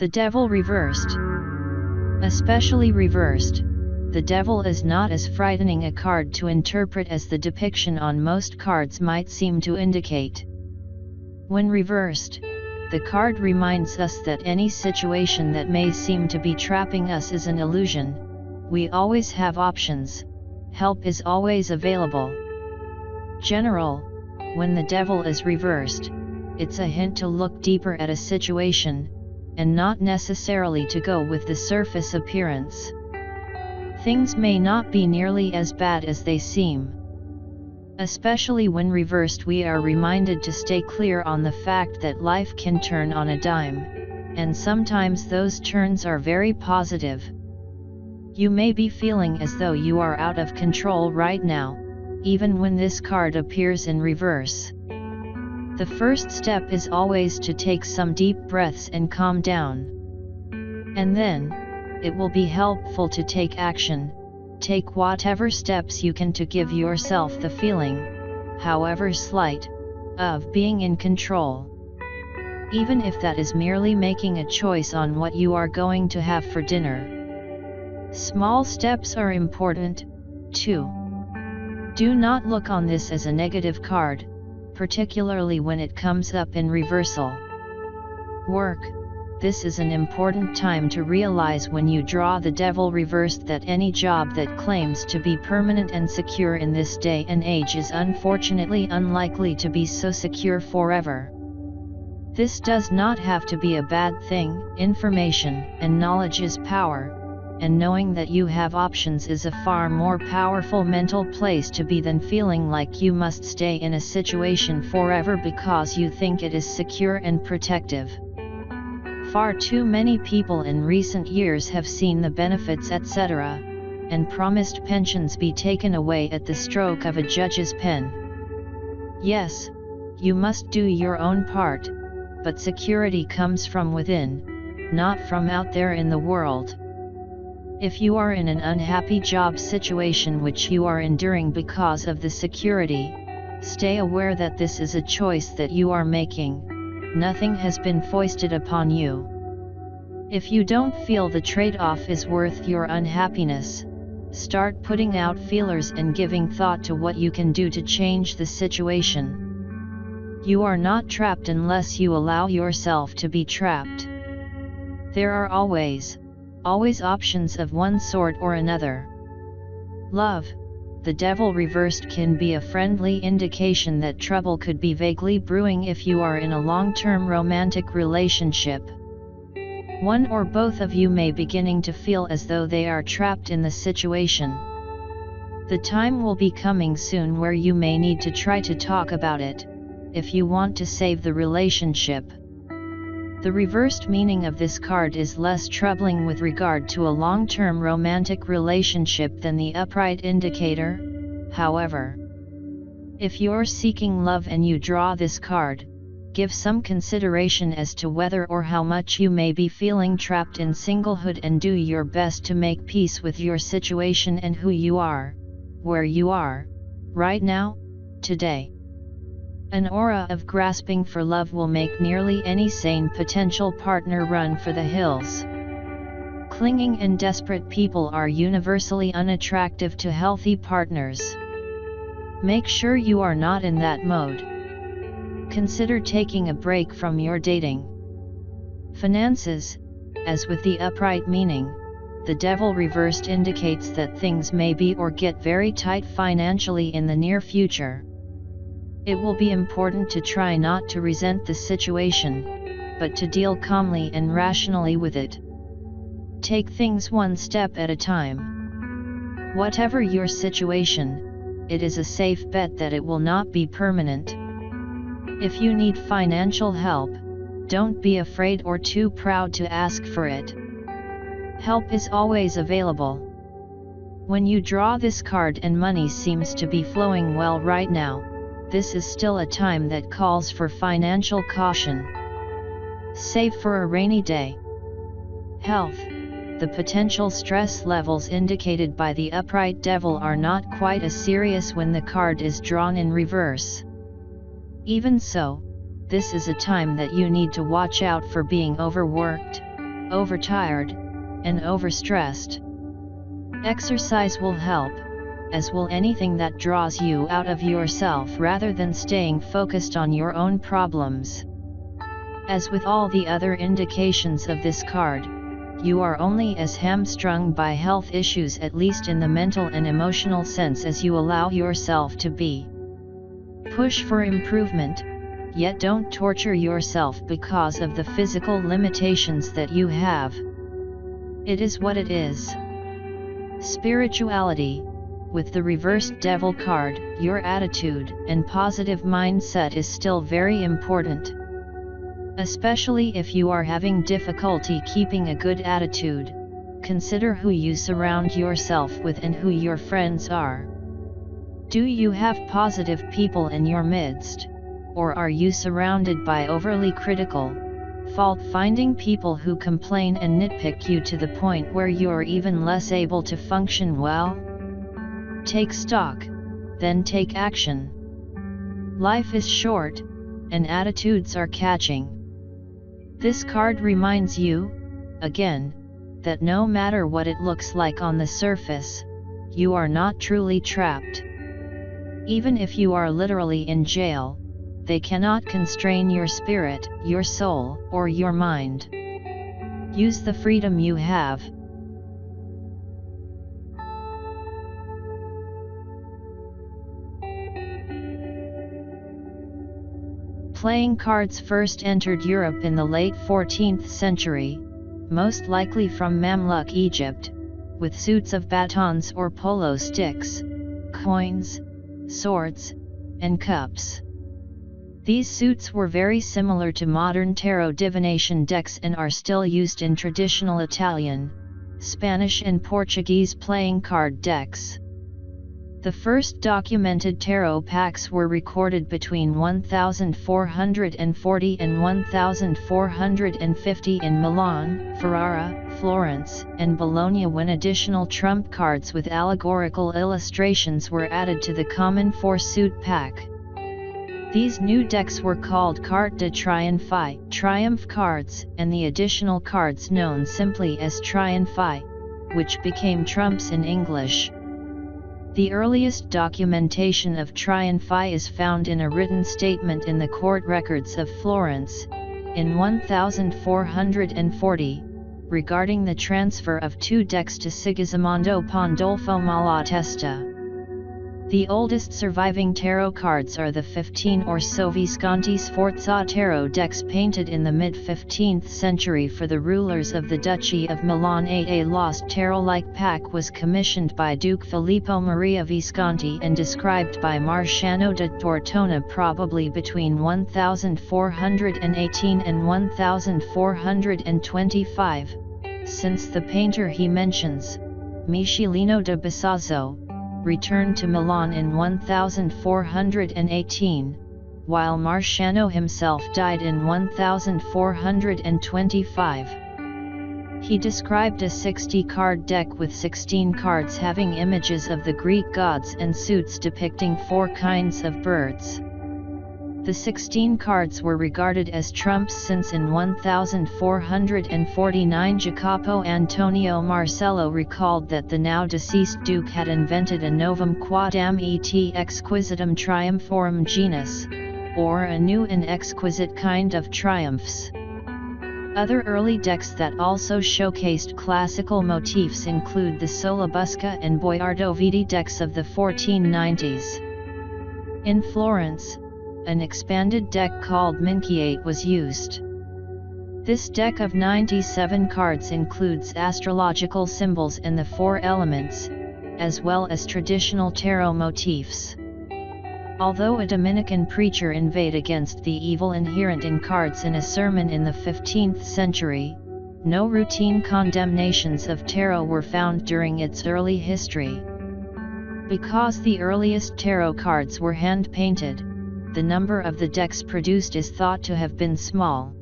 The Devil reversed. Especially reversed, the Devil is not as frightening a card to interpret as the depiction on most cards might seem to indicate. When reversed, the card reminds us that any situation that may seem to be trapping us is an illusion. We always have options. Help is always available. General, when the Devil is reversed, it's a hint to look deeper at a situation, and not necessarily to go with the surface appearance. Things may not be nearly as bad as they seem. Especially when reversed, we are reminded to stay clear on the fact that life can turn on a dime, and sometimes those turns are very positive. You may be feeling as though you are out of control right now, even when this card appears in reverse. The first step is always to take some deep breaths and calm down. And then, it will be helpful to take action. Take whatever steps you can to give yourself the feeling, however slight, of being in control. Even if that is merely making a choice on what you are going to have for dinner. Small steps are important, too. Do not look on this as a negative card, particularly when it comes up in reversal. Work. This is an important time to realize when you draw the Devil reversed that any job that claims to be permanent and secure in this day and age is unfortunately unlikely to be so secure forever. This does not have to be a bad thing. Information and knowledge is power, and knowing that you have options is a far more powerful mental place to be than feeling like you must stay in a situation forever because you think it is secure and protective. Far too many people in recent years have seen the benefits etc., and promised pensions be taken away at the stroke of a judge's pen. Yes, you must do your own part, but security comes from within, not from out there in the world. If you are in an unhappy job situation which you are enduring because of the security, stay aware that this is a choice that you are making. Nothing has been foisted upon you. If you don't feel the trade-off is worth your unhappiness, start putting out feelers and giving thought to what you can do to change the situation. You are not trapped unless you allow yourself to be trapped. There are always options of one sort or another. Love. The Devil reversed can be a friendly indication that trouble could be vaguely brewing if you are in a long-term romantic relationship. One or both of you may be beginning to feel as though they are trapped in the situation. The time will be coming soon where you may need to try to talk about it, if you want to save the relationship. The reversed meaning of this card is less troubling with regard to a long-term romantic relationship than the upright indicator, however. If you're seeking love and you draw this card, give some consideration as to whether or how much you may be feeling trapped in singlehood and do your best to make peace with your situation and who you are, where you are, right now, today. An aura of grasping for love will make nearly any sane potential partner run for the hills. Clinging and desperate people are universally unattractive to healthy partners. Make sure you are not in that mode. Consider taking a break from your dating. Finances. As with the upright meaning, the Devil reversed indicates that things may be or get very tight financially in the near future. It will be important to try not to resent the situation, but to deal calmly and rationally with it. Take things one step at a time. Whatever your situation, it is a safe bet that it will not be permanent. If you need financial help, don't be afraid or too proud to ask for it. Help is always available. When you draw this card and money seems to be flowing well right now, this is still a time that calls for financial caution. Save for a rainy day. Health. The potential stress levels indicated by the upright Devil are not quite as serious when the card is drawn in reverse. Even so, this is a time that you need to watch out for being overworked, overtired, and overstressed. Exercise will help, as will anything that draws you out of yourself rather than staying focused on your own problems. As with all the other indications of this card, you are only as hamstrung by health issues, at least in the mental and emotional sense, as you allow yourself to be. Push for improvement, yet don't torture yourself because of the physical limitations that you have. It is what it is. Spirituality, with the reversed Devil card, your attitude and positive mindset is still very important. Especially if you are having difficulty keeping a good attitude, consider who you surround yourself with and who your friends are. Do you have positive people in your midst, or are you surrounded by overly critical, fault-finding people who complain and nitpick you to the point where you're even less able to function well? Take stock, then take action. Life is short, and attitudes are catching. This card reminds you, again, that no matter what it looks like on the surface, you are not truly trapped. Even if you are literally in jail, they cannot constrain your spirit, your soul, or your mind. Use the freedom you have. Playing cards first entered Europe in the late 14th century, most likely from Mamluk Egypt, with suits of batons or polo sticks, coins, swords, and cups. These suits were very similar to modern tarot divination decks and are still used in traditional Italian, Spanish and Portuguese playing card decks. The first documented tarot packs were recorded between 1440 and 1450 in Milan, Ferrara, Florence, and Bologna, when additional trump cards with allegorical illustrations were added to the common four-suit pack. These new decks were called Carte de Triomphe, triumph cards, and the additional cards known simply as Triomphe, which became trumps in English. The earliest documentation of Triomphe is found in a written statement in the court records of Florence, in 1440, regarding the transfer of two decks to Sigismondo Pandolfo Malatesta. The oldest surviving tarot cards are the 15 or so Visconti Sforza tarot decks painted in the mid-15th century for the rulers of the Duchy of Milan. A lost tarot-like pack was commissioned by Duke Filippo Maria Visconti and described by Marciano da Tortona probably between 1418 and 1425, since the painter he mentions, Michelino da Bisazzo, returned to Milan in 1418, while Marciano himself died in 1425. He described a 60-card deck with 16 cards having images of the Greek gods and suits depicting 4 kinds of birds. The 16 cards were regarded as trumps since in 1449 Jacopo Antonio Marcello recalled that the now deceased duke had invented a novum quadam et exquisitum triumphorum genus, or a new and exquisite kind of triumphs. Other early decks that also showcased classical motifs include the Solabusca and Boiardo Viti decks of the 1490s. In Florence, an expanded deck called Minchiate was used. This deck of 97 cards includes astrological symbols and the 4 elements, as well as traditional tarot motifs. Although a Dominican preacher inveighed against the evil inherent in cards in a sermon in the 15th century, no routine condemnations of tarot were found during its early history. Because the earliest tarot cards were hand-painted, the number of the decks produced is thought to have been small.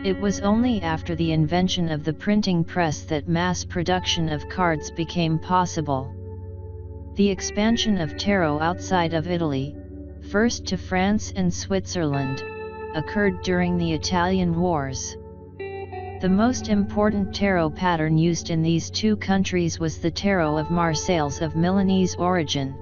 It was only after the invention of the printing press that mass production of cards became possible. The expansion of tarot outside of Italy, first to France and Switzerland, occurred during the Italian Wars. The most important tarot pattern used in these two countries was the Tarot of Marseilles of Milanese origin.